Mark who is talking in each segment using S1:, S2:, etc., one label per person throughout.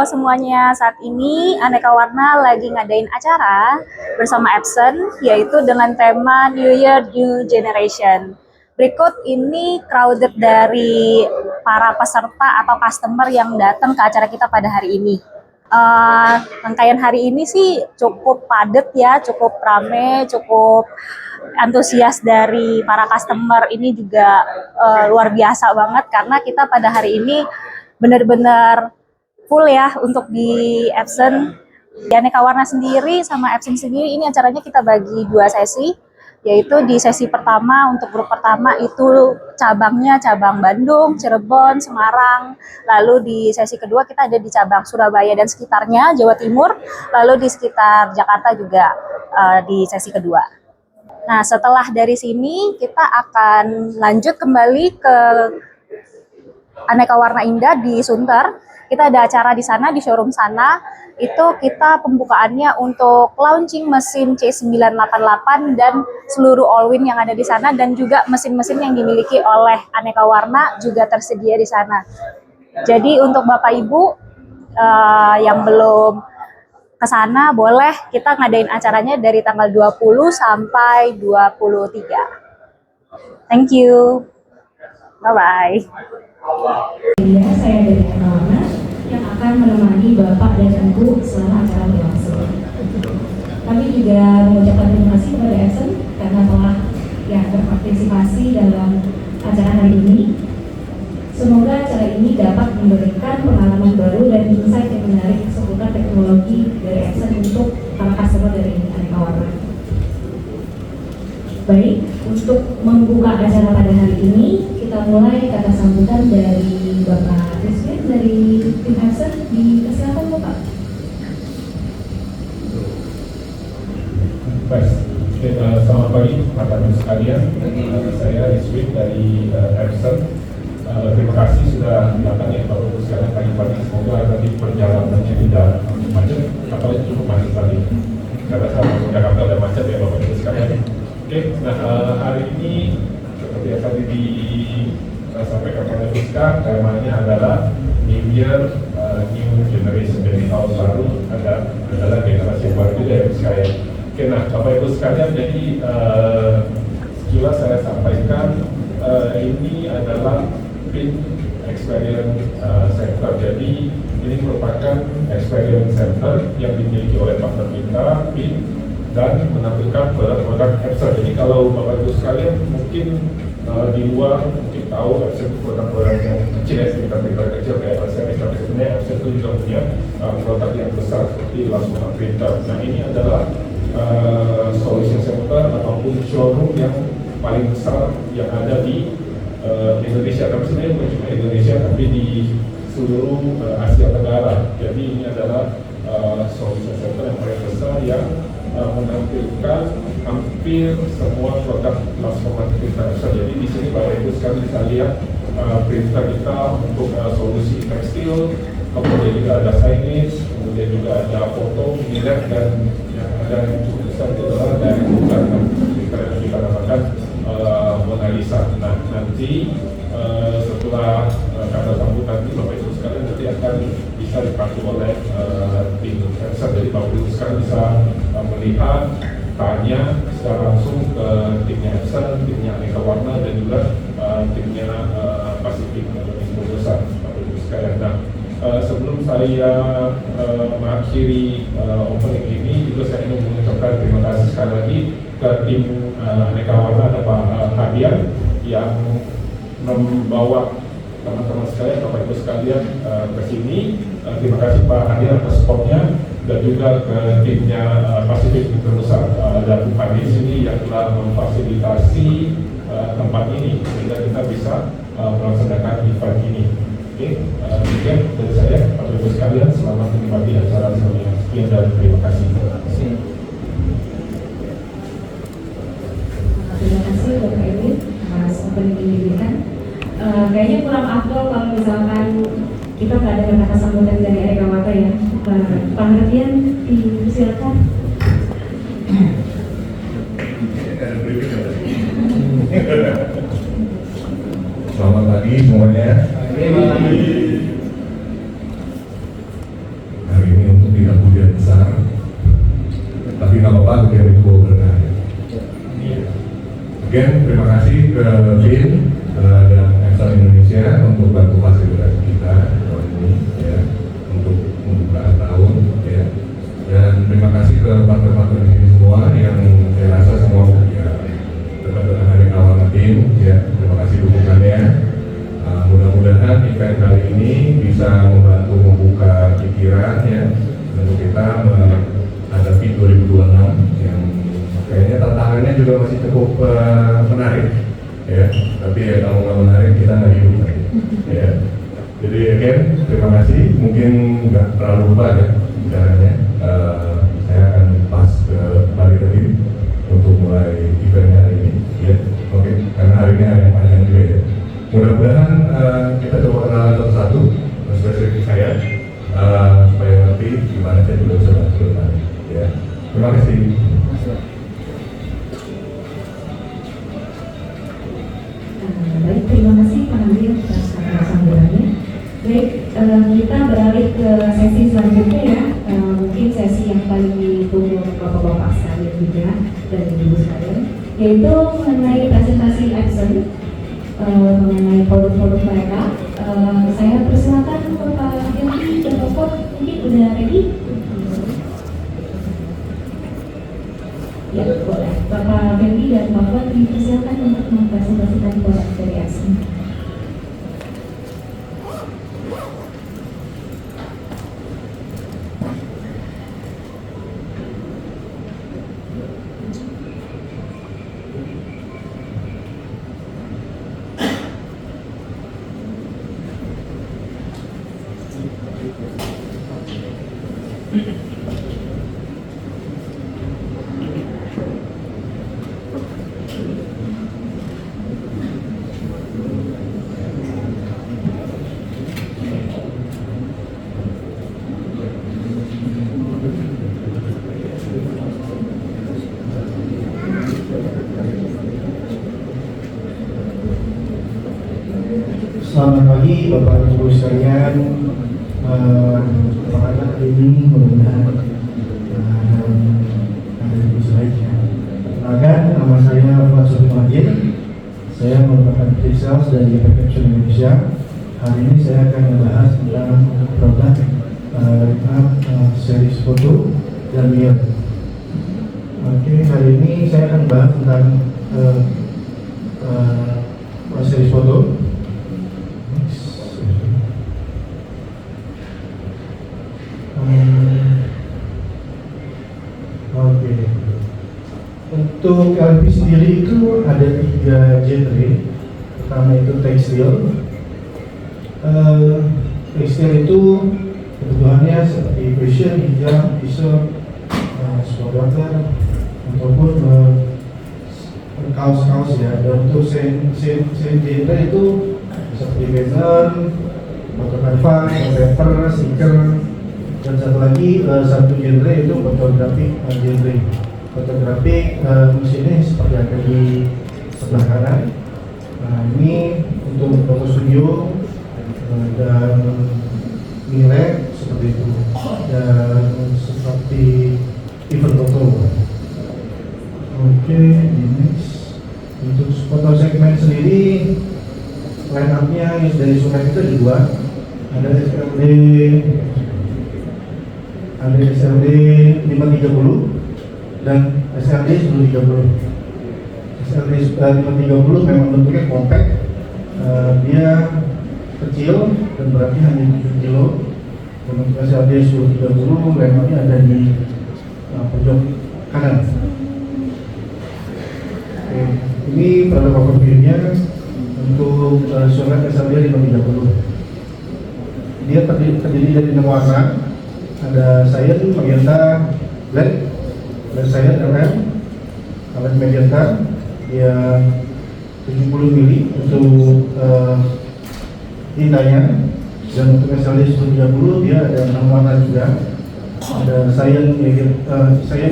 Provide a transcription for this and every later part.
S1: semuanya, saat ini Aneka Warna lagi ngadain acara bersama Epson, yaitu dengan tema New Year New Generation. Berikut ini crowded dari para peserta atau customer yang datang ke acara kita pada hari ini. Rangkaian hari ini sih cukup padat ya, cukup rame, cukup antusias dari para customer ini juga luar biasa banget, karena kita pada hari ini benar-benar full ya untuk di Epson. Di Aneka Warna sendiri sama Epson sendiri ini acaranya kita bagi 2 sesi, yaitu di sesi pertama untuk grup pertama itu cabangnya cabang Bandung, Cirebon, Semarang. Lalu di sesi kedua kita ada di cabang Surabaya dan sekitarnya, Jawa Timur. Lalu di sekitar Jakarta juga di sesi kedua. Nah, setelah dari sini kita akan lanjut kembali ke Aneka Warna Indah di Sunter. Kita ada acara di sana, di showroom sana. Itu kita pembukaannya untuk launching mesin C988 dan seluruh all-win yang ada di sana, dan juga mesin-mesin yang dimiliki oleh Aneka Warna juga tersedia di sana. Jadi untuk Bapak Ibu yang belum ke sana, boleh kita ngadain acaranya dari tanggal 20 sampai 23. Thank you. Bye-bye.
S2: Saya dari Aneka Warna yang akan menemani Bapak dan Ibu selama acara berlangsung. Kami juga mengucapkan terima kasih kepada Epson karena telah berpartisipasi dalam acara hari ini. Semoga acara ini dapat memberikan pengalaman baru dan insight yang menarik seputar teknologi dari Epson untuk para customer dari Aneka Warna. Baik, untuk membuka acara pada hari ini, kita mulai kata sambutan dari Bapak Rizky dari tim Epson. Silakan Bapak.
S3: Baik, selamat pagi teman-teman sekalian. Saya Rizky dari Epson. Terima kasih sudah datang ya Bapak Ibu sekalian pagi-pagi. Semoga nanti perjalanannya tidak macet, apalagi cukup macet tadi. Karena saya masuk Jakarta udah macet ya Bapak Ibu sekalian. Oke, nah hari ini seperti yang tadi disampaikan oleh Rizka, temanya adalah New Year New Generation. Jadi tahun baru adalah generasi baru juga ya sekalian. Oke, nah Bapak Ibu sekalian, jadi sekilas saya sampaikan ini adalah PIN Experience Center. Jadi ini merupakan Experience Center yang dimiliki oleh partner kita PIN dan menampilkan produk-produk Epson. Jadi kalau Bapak Ibu sekalian mungkin di luar mungkin tahu Epson itu produk-produk yang kecil ya, sekitar kecil kayak LCD, tapi sebenarnya Epson itu juga punya produk yang besar seperti langsung printer. Nah, ini adalah solution center ataupun showroom yang paling besar yang ada di Indonesia. Tapi sebenarnya bukan cuma Indonesia, tapi di seluruh Asia Tenggara. Jadi ini adalah solution center yang paling besar yang menampilkan hampir semua produk transformatif printer. Jadi di sini Bapak Ibu sekalian bisa lihat printer kita untuk solusi tekstil, kemudian juga ada signage, kemudian juga ada foto, minyak, dan yang ada yang cukup besar itu adalah dari printer yang kita namakan Mona Lisa. Nah, nanti setelah kata sambutan ini Bapak Ibu sekalian nanti akan bisa dipakai oleh tim Epson. Jadi Bapak Ibu sekalian bisa melihat, tanya secara langsung ke timnya Epson, timnya Aneka Warna, dan juga timnya Pacific Indonesia Bapak Ibu sekalian. Nah, sebelum saya mengakhiri opening ini, juga saya ingin mengucapkan terima kasih sekali lagi ke tim Aneka Warna, ada Pak Hadian yang membawa teman-teman sekalian, Bapak Ibu sekalian ke sini. Terima kasih Pak Hadian atas supportnya, dan juga ke timnya Pacific Indonesia dan Pak di sini yang telah memfasilitasi tempat ini sehingga kita bisa melaksanakan event ini. Oke, demikian dari saya, Bapak Ibu sekalian, selamat menikmati acara semuanya. Sekian dan terima kasih.
S2: Terima kasih Bapak Edwin atas opening yang diberikan. Kayaknya kurang afdol kalau misalkan kita nggak ada kata sambutan dari Aneka Warna ya. Pak Hardian, silakan.
S4: Selamat pagi semuanya.
S3: Again, terima kasih ke BIN dan Epson Indonesia untuk bantu fasilitasi kita tahun ini, ya, untuk membuka tahun, ya. Dan terima kasih ke partner-partner di sini semua yang saya rasa semua ya dekat dengan Hari Kawarna BIN, ya. Terima kasih dukungannya. Mudah-mudahan event kali ini bisa membantu membuka pikiran, ya, untuk kita menghadapi 2026 yang kayaknya tantangannya juga masih cukup menarik, ya. Tapi ya kalau nggak menarik kita nggak hidup lagi, ya. Jadi again, terima kasih. Mungkin nggak terlalu lupa ya caranya. Saya akan pas ke balik lagi untuk mulai eventnya hari ini, ya. Oke, karena hari ini hari yang panjang juga, ya. Mudah-mudahan kita coba kenalan satu-satu, spesifik saya, supaya ngerti gimana saya juga bisa bantu depan, ya. Terima kasih.
S2: Baik, terima kasih Pak Andri atas sambutannya. Baik, kita beralih ke sesi selanjutnya ya. Mungkin sesi yang paling ditunggu bapak-bapak sekalian juga dan ibu sekalian, yaitu mengenai presentasi Epson, mengenai produk-produk mereka. Saya persilakan Bapak Henry dan Bapak mungkin udah ready? Ya, boleh. Bapak Henry dan Bapak dipersilakan untuk mempresentasikan produk dari Epson.
S4: Selamat pagi Bapak Ibu sekalian. Apa kabar hari ini? Mudah-mudahan ada lebih baik ya. Kenalkan, nama saya Fatsuri Majid. Saya merupakan pre-sales dari Epson Indonesia. Hari ini saya akan membahas tentang produk series foto dan mirror. Oke, hari ini saya akan bahas tentang series foto. Oke. Untuk LP sendiri itu ada 3 genre. Pertama itu tekstil. Tekstil itu kebutuhannya seperti fashion, hijab, t-shirt, sweater, ataupun kaos-kaos ya. Dan untuk genre itu seperti banner, motor kanvas, paper, stiker. Dan satu lagi satu genre itu fotografi genre. Fotografi mesinnya seperti ada di sebelah kanan. Nah, ini untuk foto studio dan mirror seperti itu. Dan seperti event foto. Oke, next. Untuk foto segmen sendiri, line up-nya dari Sungai itu ada 2. Ada SLD 530 dan SLD 1030. SLD 530 memang bentuknya compact, dia kecil dan beratnya hanya 7 kilo. Dan untuk SLD 1030 lemnya ada di pojok kanan. Oke, ini produk overview-nya untuk surat SLD 530. Dia terdiri dari 6 warna. Ada cyan, magenta, black, ada cyan, LM, alat magenta, dia 70 mili untuk tintanya. Dan untuk SLD 1030 dia ada 6 warna juga. Ada cyan,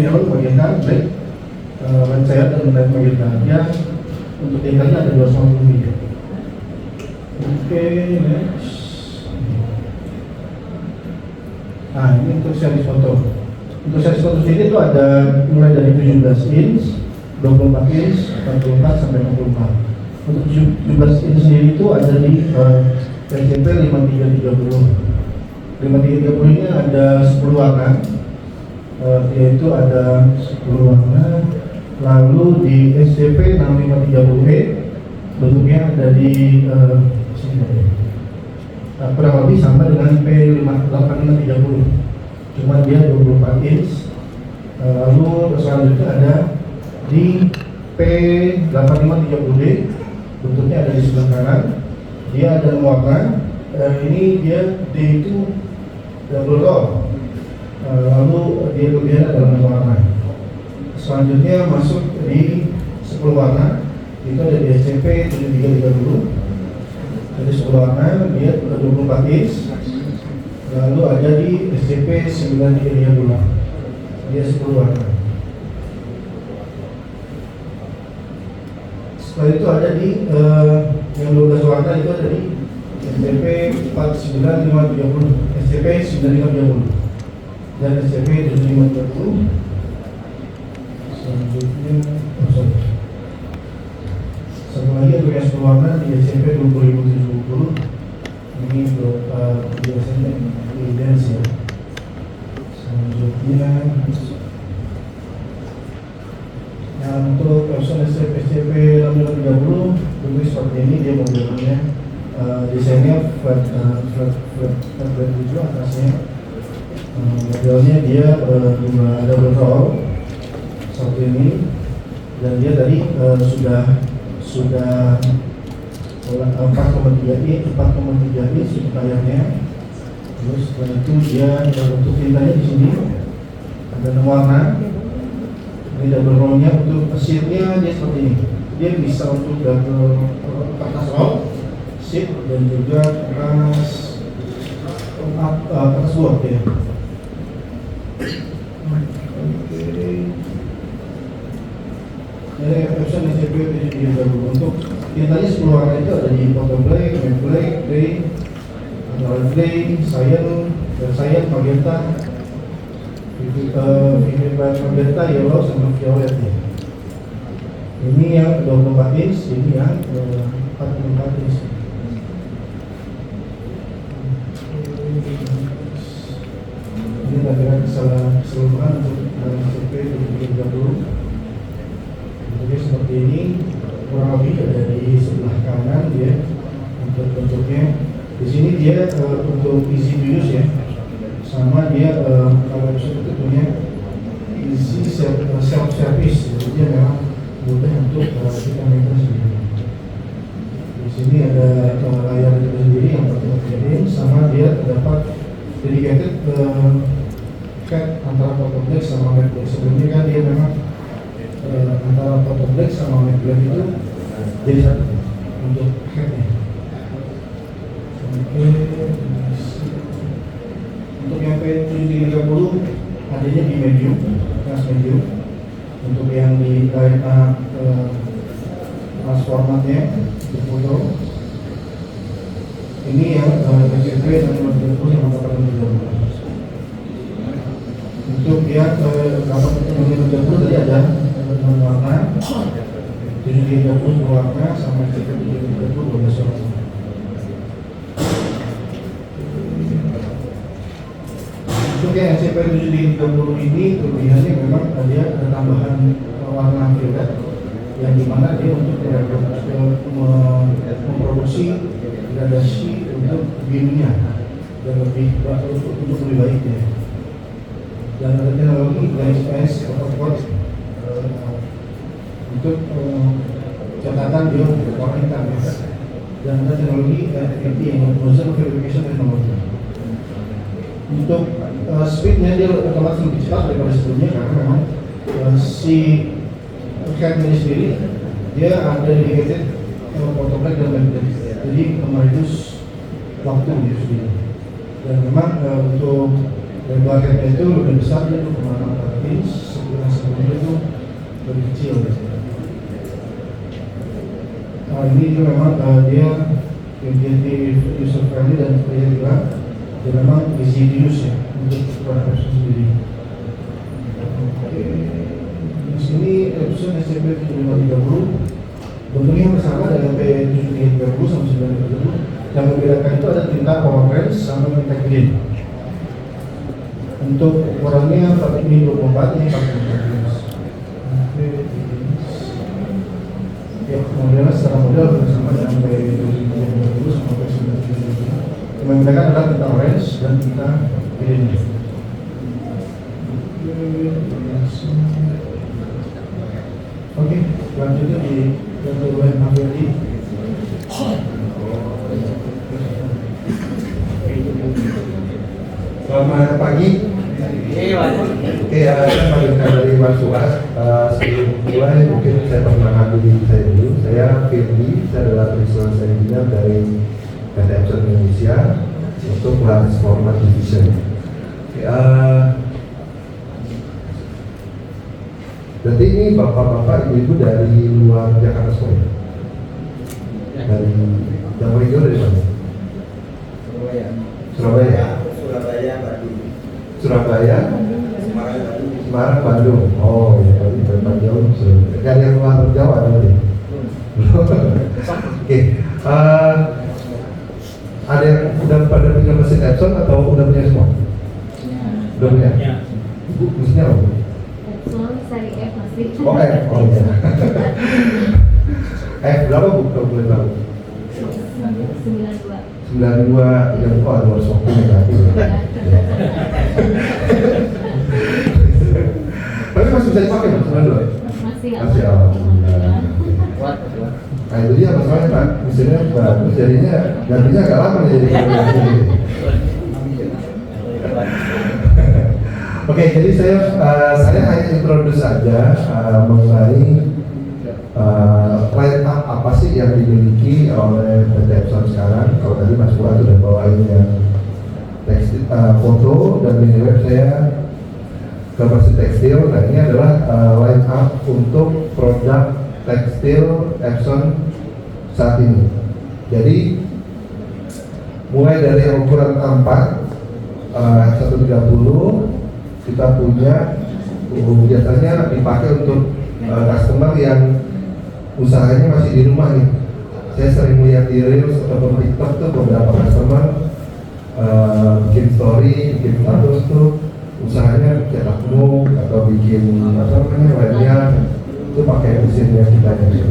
S4: yellow, magenta, black, red cyan, dan red magenta. Dia untuk tintanya ada 250 mili. Oke, next. Nah, ini untuk series foto. Untuk series foto sendiri itu ada mulai dari 17 inch, 24 inch, 44 sampai 64. Untuk 17 inch sendiri itu ada di SCP 5330. 5330 ini ada 10 warna, yaitu ada 10 warna. Lalu di SCP 6530E bentuknya ada di sini. Kurang lebih sama dengan P8530, cuma dia 24 inch. Lalu selanjutnya ada di P8530D, bentuknya ada di sebelah kanan. Dia ada 6 warna. Ini dia D itu double roll. Lalu dia kelebihan ada 6 warna. Selanjutnya masuk di 10 warna, itu ada di SCP 7330. Ada 10 warna, dia 24 inch. Lalu ada di SCP 9330, dia 10 warna. Setelah itu ada di yang 12 warna, itu ada di SCP 49530, SCP 9530 dan SCP 7530. Selanjutnya satu lagi untuk yang 10 warna di SCP 20070. Ini untuk biasanya evidence ya. Selanjutnya yang untuk option SCP 6530 bentuk seperti ini, dia modelnya desainnya flat juga atasnya. Modelnya dia double roll seperti ini, dan dia tadi sudah 4,3 inch layarnya. Terus setelah itu dia untuk tintanya di sini ada 6 warna. Ini double rollnya. Untuk sheetnya dia seperti ini. Dia bisa untuk double kertas roll, sheet, dan juga kertas buat ya. Ini option SCP 7330. Untuk tintanya 10 warna itu ada di photo black, matte black, gray, antara gray, cyan, magenta, vivid magenta, yellow, sama violet ya. Ini yang 24 inch, ini yang 44 inch. Ini adalah keseluruhan untuk SCP 7330. Jadi seperti ini kurang lebih ada di sebelah kanan dia untuk bentuknya. Di sini dia untuk easy to use ya, sama dia kalau itu punya easy self service, jadi dia memang mudah untuk kita maintain sendiri. Di sini ada layar itu sendiri yang terjadi, sama dia terdapat dedicated cat antara photoplex sama matte black. Sebelumnya kan dia memang antara photoplex sama matte black itu jadi satu untuk headnya. Untuk yang P7330 adanya di medium, kelas medium. Untuk yang di transformatnya di foto ini yang SCP 6530 yang mengatakan 30. Untuk yang kapal 6530 tadi ada 6 warna, 730 warna, sama SCP 730 12 warna. Untuk yang SCP 730 ini kelebihannya memang dia ada tambahan warna violet, yang dimana dia untuk memproduksi gradasi untuk birunya dan untuk lebih baik ya. Dan ada teknologi glaze photoport untuk catatan dia warna hitam ya. Dan ada teknologi FFT yang nozzle verification technology. Untuk speednya dia otomatis lebih cepat daripada sebelumnya, karena memang si headnya sendiri dia ada dedicated photoplex dan matte black, jadi mereduce waktu dia sendiri. Dan memang untuk lebar headnya itu lebih besar, dia 2,4 inch, sebelumnya itu lebih kecil. Ini juga memang dia menjadi user friendly dan seperti bilang dia memang easy to use ya untuk produk sendiri. Oke, sini Epson SMP 7530 bentuknya bersama dengan P7330 sama 930. Yang membedakan itu ada tinta power range sama tinta clean. Untuk ukurannya ini 24, ini 44. Ya, modelnya secara model bersama dengan P7330 sama P930. Yang membedakan adalah tinta orange dan tinta clean. Oke, lanjutnya di yang Mafia. Selamat pagi. Oke, saya panggilkan dari Mas Suas. Sebelum mulai mungkin saya perkenalkan diri saya dulu. Saya Firdi, saya adalah Research Engineer dari PT Epson Indonesia untuk Large Format Division. Oke, berarti ini bapak-bapak, ibu-ibu dari luar Jakarta semua? Dari yang paling jauh dari mana? Surabaya. Surabaya, Semarang, Bandung. Oh, ya tadi berapa jauh? Gak ada yang luar Jawa berarti. Oke, ada yang udah pada punya mesin Epson atau udah punya semua? Udah punya. Ibu mesinnya apa?
S2: Epson seri F masih.
S4: Oh, F. Oh iya. F berapa bu kalau boleh tahu?
S2: 92.
S4: 92 yang ada workshop negatif. Tapi masih bisa dipakai mas, 92? Masih, alhamdulillah. Nah itu dia masalahnya pak, misalnya bagus jadinya gantinya agak lama nih jadi. Oke, jadi saya hanya introduce saja mengenai line up apa sih yang dimiliki oleh PT Epson sekarang. Kalau tadi Mas Fuad sudah bawain yang tekstil, foto, dan mini web saya ke mesin tekstil. Nah ini adalah line up untuk produk tekstil Epson saat ini. Jadi mulai dari ukuran A4 130 kita punya biasanya dipakai untuk customer yang usahanya masih di rumah nih. Saya sering lihat di Reels ataupun TikTok tuh beberapa customer bikin story, bikin status tuh usahanya cetak mug atau bikin apa namanya lainnya itu pakai mesin yang kita yang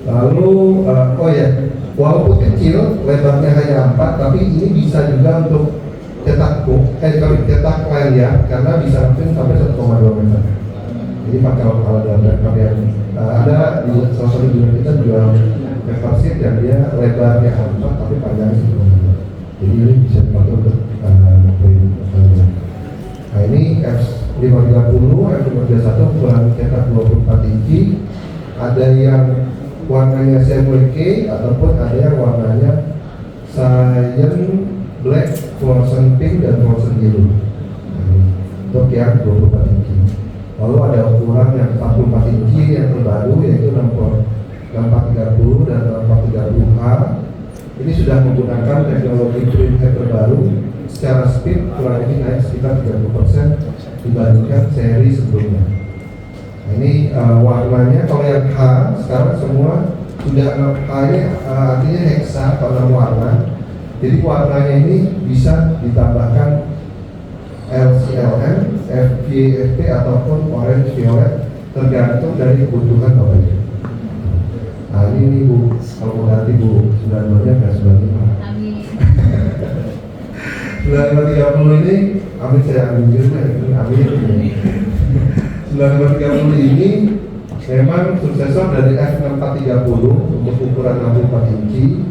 S4: lalu oh ya, walaupun kecil lebarnya hanya 4, tapi ini bisa juga untuk cetak mug, cetak lain ya, karena bisa sampai 1,2 meter. Jadi kalau dalam rekor yang ada di salah satu jual kita jual paper sheet yang dia lebarnya 4 tapi panjangnya 1,2 meter. Jadi ini bisa dipakai untuk nah ini F530, F531 ukuran cetak 24 inci. Ada yang warnanya CMYK ataupun ada yang warnanya cyan, black, fluorescent pink, dan fluorescent yellow. Untuk yang 24 inci. Lalu ada ukuran yang 44 inci yang terbaru yaitu 6430 dan 6430H. Ini sudah menggunakan teknologi printhead terbaru. Secara speed kurang lebih naik sekitar 30% dibandingkan seri sebelumnya. Nah, ini warnanya kalau yang H sekarang semua sudah 6 H-nya artinya hexa atau 6 warna. Jadi warnanya ini bisa ditambahkan LCLN, FVFP ataupun orange violet tergantung dari kebutuhan Bapak Ibu. Nah ini Bu, kalau mau ganti Bu 92-nya ke 95.
S2: Amin.
S4: 9530 ini, amin saya ambil juga, amin. 9530 ini memang suksesor dari F6430 untuk ukuran 64 inci.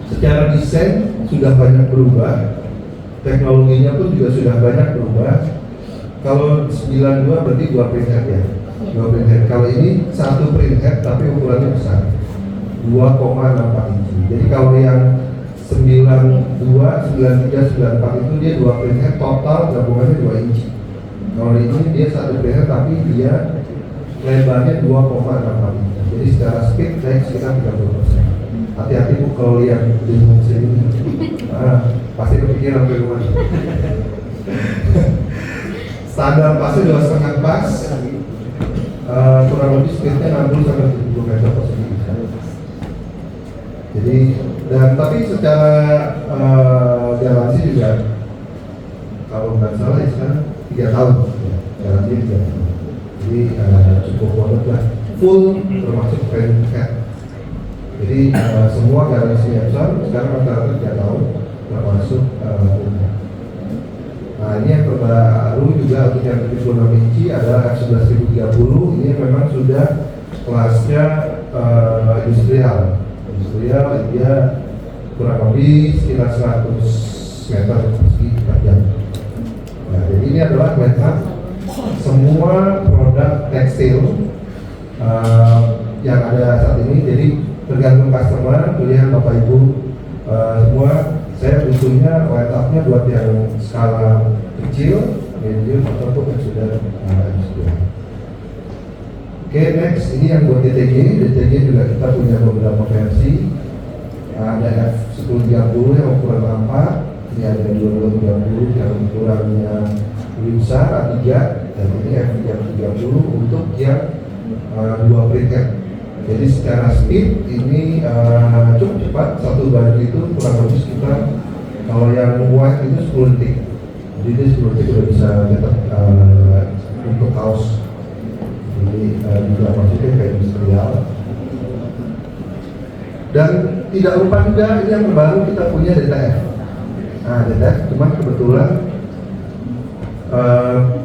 S4: Secara desain sudah banyak berubah, teknologinya pun juga sudah banyak berubah. Kalau 92 berarti 2 printhead ya, 2 printhead. Kalau ini 1 printhead tapi ukurannya besar, 2,64 inci. Jadi kalau yang 92, 93, 94 itu dia 2 printhead, total gabungannya 2 inci. Kalau ini dia 1 printhead tapi dia lebarnya 2,64 inci. Jadi secara speed naik sekitar 30%. Hati-hati Bu kalau lihat di mesin ini, pasti kepikiran bagaimana. Standar pasnya 2,5 pas, kurang lebih speednya 60 sampai 70 meter per second. Jadi tapi secara garansi juga kalau nggak salah ya sekarang 3 tahun garansi 3 tahun. Jadi cukup banget lah, full termasuk verifikat. Jadi semua garansi Epson sekarang rata-rata 3 tahun termasuk Nah ini yang terbaru juga untuk yang 76 inci adalah F11030. Ini memang sudah kelasnya industrial. Dia kurang lebih sekitar 100 meter persegi per jam. Nah, jadi ini adalah backup semua produk tekstil yang ada saat ini. Jadi tergantung customer, pilihan Bapak Ibu semua. Saya butuhnya backup-nya buat yang skala kecil, medium ataupun yang sudah industrial. Oke, next ini yang buat DTG. DTG juga kita punya beberapa versi. Ada F1030 yang ukuran 4, ini ada 2230 yang ukurannya lebih besar A3, dan ini F330 untuk yang dua preheat. Jadi secara speed ini cukup cepat, satu baju itu kurang lebih sekitar, kalau yang white itu 10 detik. Jadi dia 10 detik udah bisa cetak untuk kaos. Jadi juga maksudnya kayak industrial. Dan tidak lupa juga ini yang terbaru kita punya DTF. Nah DTF cuma kebetulan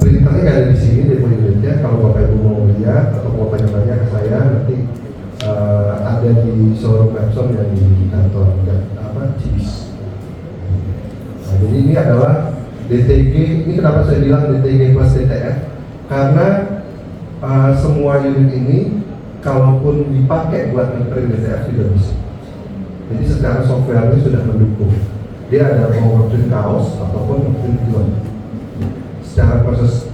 S4: printernya nggak ada di sini di unitnya. Kalau Bapak Ibu mau lihat atau mau tanya-tanya ke saya nanti ada di showroom Epson yang di kantor Cibis. Nah, jadi ini adalah DTG. Ini kenapa saya bilang DTG plus DTF? Karena semua unit ini kalaupun dipakai buat nge-print DTF sudah bisa. Jadi secara software-nya sudah mendukung. Dia ada mau nge-print kaos ataupun nge-print film. Secara proses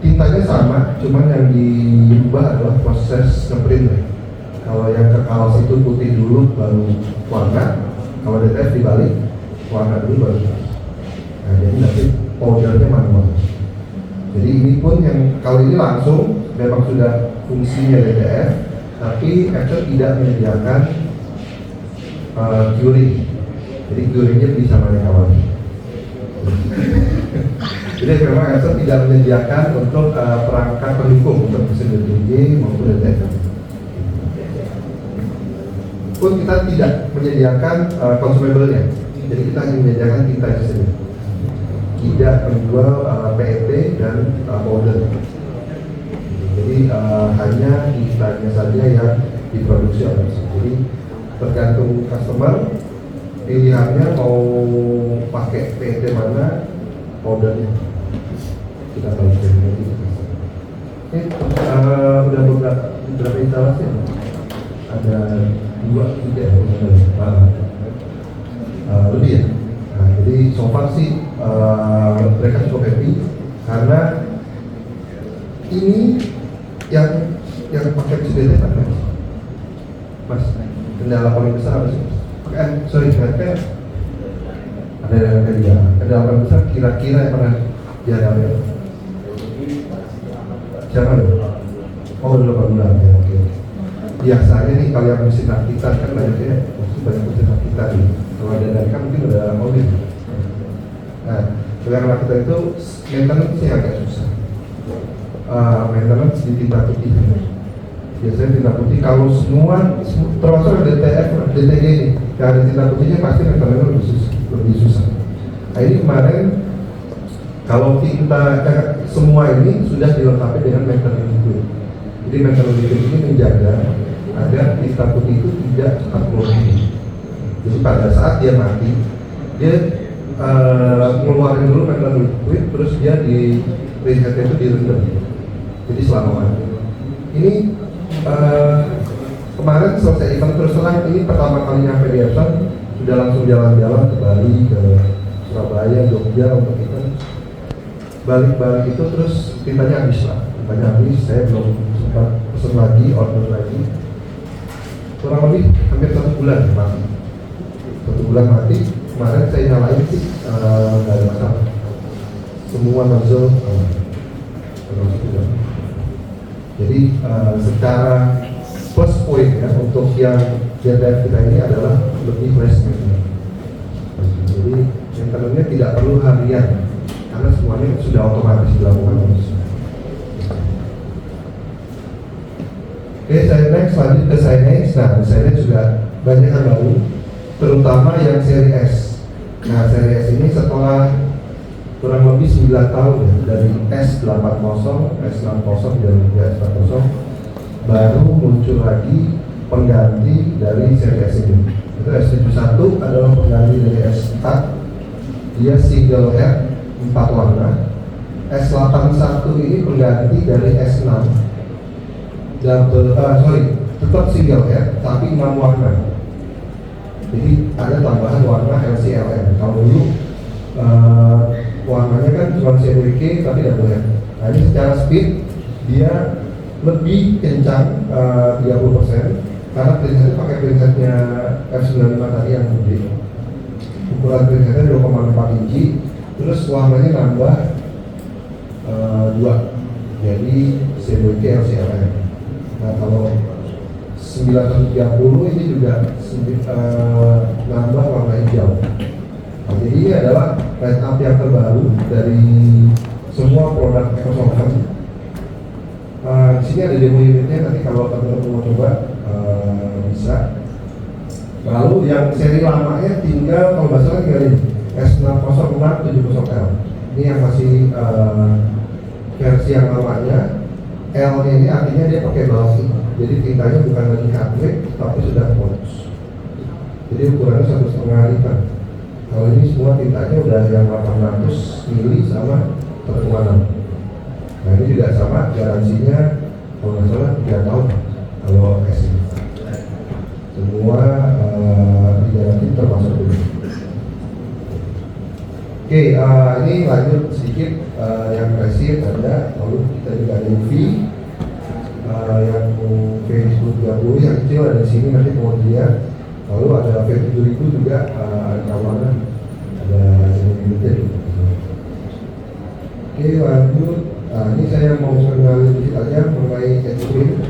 S4: tintanya sama, cuman yang diubah adalah proses nge-printnya. Kalau yang ke kaos itu putih dulu baru warna, kalau DTF dibalik warna dulu baru. Nah jadi nanti powdernya manual. Jadi ini pun yang kali ini langsung memang sudah fungsinya DTF, tapi Epson tidak menyediakan curing. Jadi curingnya bisa kawan. Jadi memang Epson tidak menyediakan untuk perangkat pendukung untuk mesin DTG maupun DTF. Pun kita tidak menyediakan consumable-nya. Jadi kita hanya menyediakan tinta saja. Tidak menjual PET dan powder. Jadi hanya tintanya saja yang diproduksi oleh Epson. Jadi tergantung customer pilihannya mau pakai PET mana, powdernya kita tahu sendiri. Ini udah beberapa instalasi ya? Ada 2, 3 lebih ya. Nah, jadi so far sih mereka cukup happy karena ini yang pakai CDT kan Mas, kendala paling besar apa sih? Mereka ada yang kendala paling besar kira-kira yang pernah dihadapi. Siapa dong? Oh, 8 bulan ya, oke. Biasanya nih kalau yang mesin rakitan kan banyaknya banyak mesin rakitan nih. Kalau ada dari kan mungkin udah mobil. Nah, dengan rakitan itu maintenance-nya agak susah. Maintenance di tinta putih. Biasanya tinta putih kalau semua termasuk DTF, DTG ini, yang ada tinta putihnya pasti maintenance lebih susah. Nah ini kemarin kalau tinta semua ini sudah dilengkapi dengan maintenance liquid. Jadi maintenance liquid ini menjaga agar tinta putih itu tidak cepat keluar. Jadi pada saat dia mati, dia ngeluarin dulu maintenance liquid, terus dia di preheatnya itu direndam. Jadi selama mati. Ini kemarin selesai event terus terang ini pertama kali nyampe di Epson, sudah langsung jalan-jalan ke Bali, ke Surabaya, Jogja untuk event. Balik-balik itu terus tintanya habis lah. Tintanya habis, saya belum sempat pesen lagi, order lagi. Kurang lebih hampir 1 bulan mati. 1 bulan mati. Kemarin saya nyalain sih nggak ada masalah. Semua nozzle termasuk juga. Jadi secara plus point ya untuk yang JDF kita ini adalah lebih flash maintenance. Jadi maintenance-nya tidak perlu harian karena semuanya sudah otomatis dilakukan. Oke, saya next lanjut ke Sinex. Nah, di Sinex juga banyak yang baru, terutama yang seri S. Nah, seri S ini setelah kurang lebih 9 tahun ya, dari S80, S60 dan S40 baru muncul lagi pengganti dari seri S ini. Itu S71 adalah pengganti dari S4, dia single head 4 warna. S81 ini pengganti dari S6, tetap single head tapi 6 warna. Jadi ada tambahan warna LCLN. Kalau dulu warnanya kan cuma CWK tapi double head. Nah, ini secara speed dia lebih kencang 30% karena presetnya pakai presetnya F95 tadi yang gede. Ukuran presetnya 2,4 inci, terus warnanya nambah 2, jadi CWK LCLN. Nah, kalau 930 ini juga nambah warna hijau. Nah, jadi ini adalah line up yang terbaru dari semua produk Microsoft. Di sini ada demo unitnya, nanti kalau teman-teman mau coba bisa. Lalu yang seri lamanya tinggal, kalau nggak salah tinggal ini S60670L. Ini yang masih versi yang lamanya. L-nya ini artinya dia pakai balsi, jadi tintanya bukan lagi hardwick tapi sudah modus. Jadi ukurannya 1,5 liter. Kalau ini semua tintanya udah yang 800 mili sama 1,6. Nah, ini juga sama, garansinya kalau nggak salah 3 tahun kalau S ini. Semua digaransi termasuk ini. Oke, ini lanjut sedikit yang resin ada, lalu kita juga ada UV yang V1030 yang kecil ada di sini nanti kemudian, lalu ada V7000 juga kawanan ada yang limited. Oke, lanjut. Ini saya mau mengenalin sedikit aja mengenai SD10.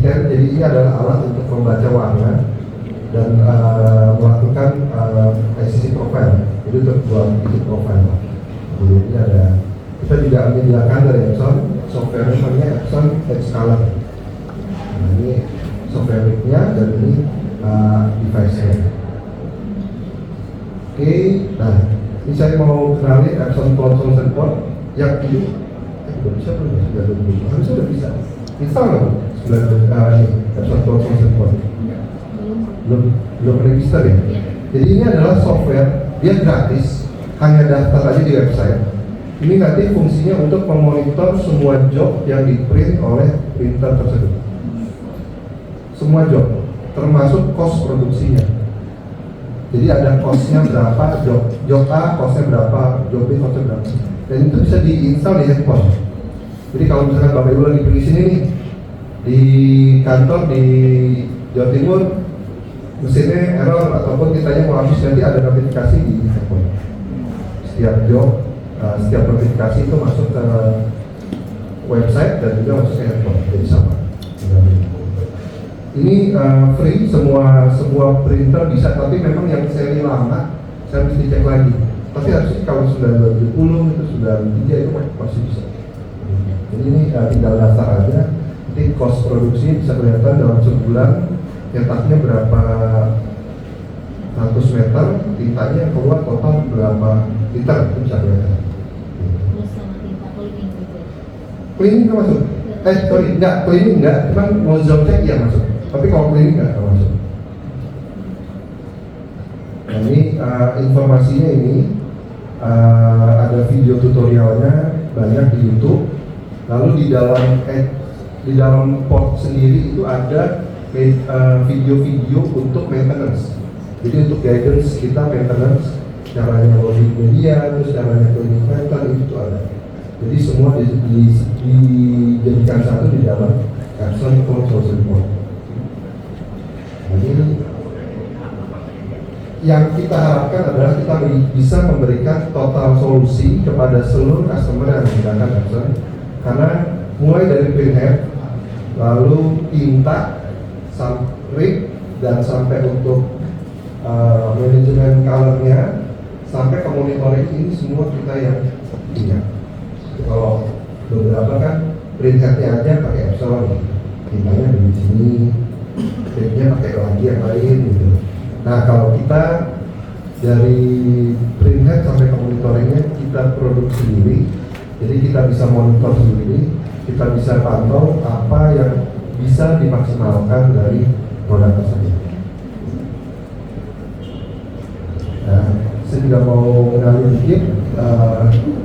S4: Jadi ini adalah alat untuk membaca warna dan melakukan ICC profile. Jadi untuk buat bikin profile. Jadi ini ada, kita juga menyediakan dari Epson software namanya Epson Edge Color. Nah, ini software-nya dan ini device-nya. Oke, nah ini saya mau kenalin Epson Cloud Solution Port yang ini belum bisa, harusnya sudah bisa. Install nggak ini Epson Cloud Solution Port? Belum register ya? Jadi ini adalah software, dia gratis, hanya daftar aja di website. Ini nanti fungsinya untuk memonitor semua job yang di-print oleh printer tersebut. Semua job, termasuk cost produksinya. Jadi ada costnya berapa, job A costnya berapa, job B costnya berapa. Dan itu bisa diinstal di handphone. Jadi kalau misalkan Bapak Ibu lagi pergi sini nih, di kantor di Jawa Timur, mesinnya error ataupun kitanya mau habis, nanti ada notifikasi di handphone. Setiap job, setiap notifikasi itu masuk ke website dan juga masuk ke handphone, jadi sama. Ini free, semua printer bisa, tapi memang yang seri lama saya mesti cek lagi. Tapi harusnya kalau sudah 2010 itu sudah 3 itu masih bisa. Jadi ini tinggal daftar aja. Nanti cost produksi bisa kelihatan dalam sebulan cetaknya berapa ratus meter, tintanya yang keluar total berapa liter itu bisa kelihatan.
S2: Terus sama tinta cleaning gitu.
S4: Cleaning nggak masuk? Enggak, cleaning enggak, cuman mau zoom check ya masuk. Tapi kalau cleaning enggak masuk. Nah, ini informasinya ini ada video tutorialnya banyak di YouTube. Lalu di dalam port sendiri itu ada video-video untuk maintenance. Jadi untuk guidance kita maintenance, caranya loading media, terus caranya cleaning filter itu ada. Jadi semua dijadikan satu di dalam Epson Cloud Solution Port. Jadi yang kita harapkan adalah kita bisa memberikan total solusi kepada seluruh customer yang menggunakan Epson, karena mulai dari printhead, lalu tinta, rig, dan sampai untuk manajemen colornya, sampai ke monitoring, ini semua kita yang punya. Kalau beberapa kan printheadnya aja pakai Epson, tintanya di sini, rignya pakai lagi yang lain gitu. Nah, kalau kita dari printhead sampai ke monitoringnya kita produksi sendiri, jadi kita bisa monitor sendiri, kita bisa pantau apa yang bisa dimaksimalkan dari produk tersebut. Nah, saya juga mau mengenali dikit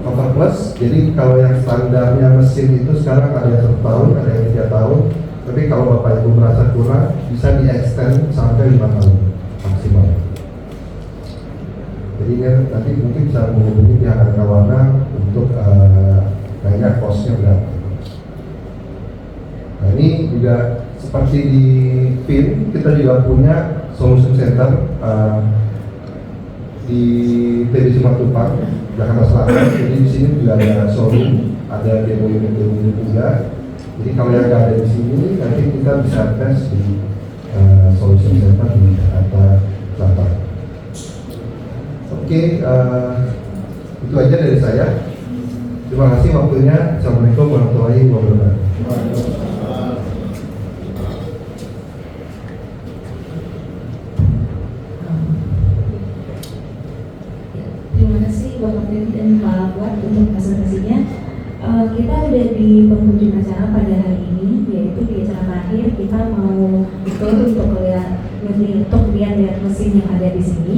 S4: Cover Plus. Jadi kalau yang standarnya mesin itu sekarang ada yang 1 tahun, ada yang 3 tahun. Tapi kalau Bapak Ibu merasa kurang, bisa di-extend sampai 5 tahun maksimal. Jadi nanti mungkin bisa menghubungi pihak Aneka Warna untuk nanya cost-nya berapa. Nah, ini juga seperti di PIN, kita juga punya solution center di TB Simatupang, Jakarta Selatan. Jadi di sini juga ada showroom, ada demo unit juga. Jadi kalau yang nggak ada di sini, nanti kita bisa tes di solution center di Jakarta Selatan. Oke, itu aja dari saya. Terima kasih waktunya. Assalamualaikum warahmatullahi wabarakatuh.
S2: Terima kasih Bapak Dewi dan Pak Buat untuk presentasinya. Kita ada di penghujung acara pada hari ini, yaitu di acara terakhir kita mau tur untuk lihat mesin yang ada di sini.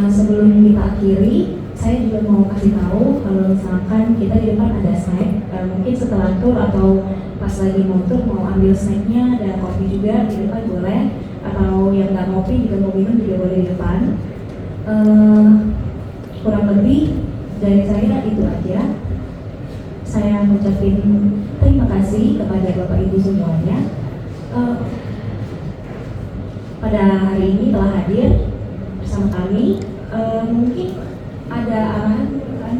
S2: Sebelum kita akhiri, saya juga mau kasih tahu kalau misalkan kita di depan ada snack, mungkin setelah tur atau pas lagi mau tur mau ambil snacknya, ada kopi juga di depan boleh, atau yang nggak ngopi juga mau minum juga boleh di depan. Kurang lebih dari saya itu aja. Saya mengucapkan terima kasih kepada Bapak Ibu semuanya. Pada hari ini telah hadir bersama kami. Mungkin ada arahan kan?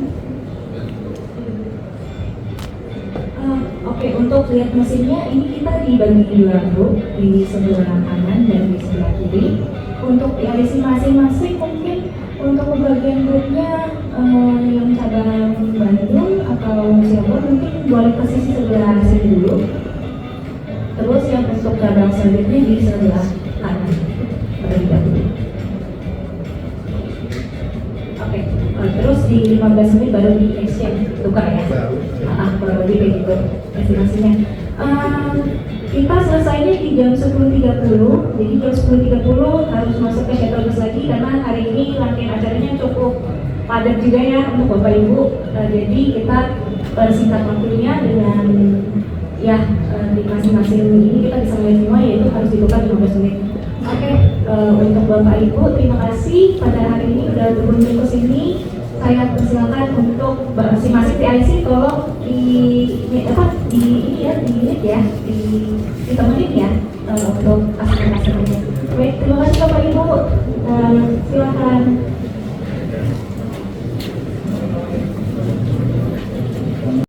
S2: Oke, untuk lihat mesinnya ini kita dibagi 2 grup, di sebelah kanan dan di sebelah kiri. Untuk dialisi masing-masing mungkin untuk pembagian grupnya yang cabang Bandung atau Cirebon mungkin boleh ke sisi sebelah sini dulu. Terus yang untuk cabang selanjutnya di sebelah kanan. Oke, terus di 15 menit baru di exchange, tukar ya? Kurang lebih kayak gitu estimasinya. Kita selesainya di jam 10.30, jadi jam 10.30 harus masuk ke shuttle bus lagi karena hari ini rangkaian acaranya cukup padat juga ya untuk Bapak Ibu. Jadi kita persingkat waktunya dengan ya di masing-masing ini kita bisa lihat semua, yaitu harus ditukar 15 menit. Oke, untuk Bapak Ibu terima kasih pada hari ini sudah berkunjung ke sini. Saya persilakan untuk masing-masing TIC tolong di unit ya, ditemenin ya untuk customer-customernya. Baik, terima kasih Bapak Ibu. Silakan.